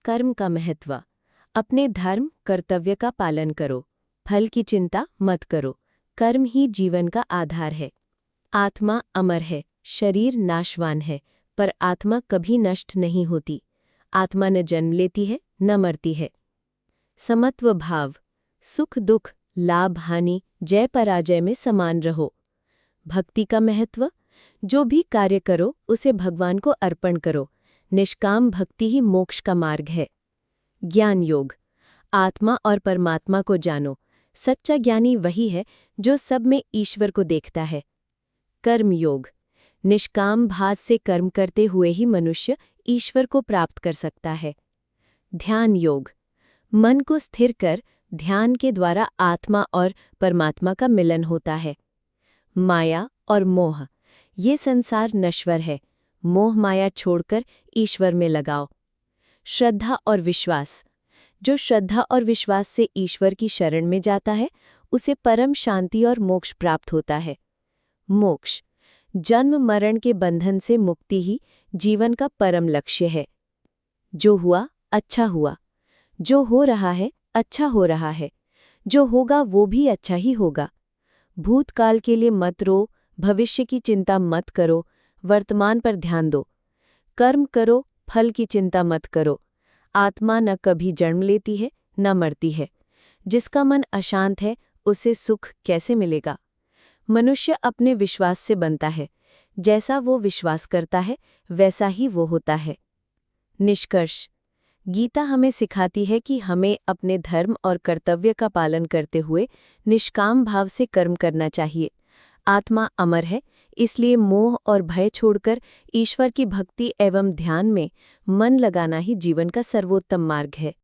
कर्म का महत्व। अपने धर्म कर्तव्य का पालन करो, फल की चिंता मत करो। कर्म ही जीवन का आधार है। आत्मा अमर है, शरीर नाशवान है, पर आत्मा कभी नष्ट नहीं होती। आत्मा न जन्म लेती है न मरती है। समत्व भाव। सुख दुख, लाभ हानि, जय पराजय में समान रहो। भक्ति का महत्व। जो भी कार्य करो उसे भगवान को अर्पण करो। निष्काम भक्ति ही मोक्ष का मार्ग है। ज्ञान योग। आत्मा और परमात्मा को जानो। सच्चा ज्ञानी वही है जो सब में ईश्वर को देखता है। कर्म योग। निष्काम भाव से कर्म करते हुए ही मनुष्य ईश्वर को प्राप्त कर सकता है। ध्यान योग। मन को स्थिर कर ध्यान के द्वारा आत्मा और परमात्मा का मिलन होता है। माया और मोह। ये संसार नश्वर है। मोह माया छोड़कर ईश्वर में लगाओ। श्रद्धा और विश्वास। जो श्रद्धा और विश्वास से ईश्वर की शरण में जाता है उसे परम शांति और मोक्ष प्राप्त होता है। मोक्ष। जन्म मरण के बंधन से मुक्ति ही जीवन का परम लक्ष्य है। जो हुआ अच्छा हुआ। जो हो रहा है अच्छा हो रहा है। जो होगा वो भी अच्छा ही होगा। भूतकाल के लिए मत रो, भविष्य की चिंता मत करो, वर्तमान पर ध्यान दो। कर्म करो, फल की चिंता मत करो। आत्मा न कभी जन्म लेती है न मरती है। जिसका मन अशांत है उसे सुख कैसे मिलेगा। मनुष्य अपने विश्वास से बनता है। जैसा वो विश्वास करता है वैसा ही वो होता है। निष्कर्ष। गीता हमें सिखाती है कि हमें अपने धर्म और कर्तव्य का पालन करते हुए निष्काम भाव से कर्म करना चाहिए। आत्मा अमर है, इसलिए मोह और भय छोड़कर ईश्वर की भक्ति एवं ध्यान में मन लगाना ही जीवन का सर्वोत्तम मार्ग है।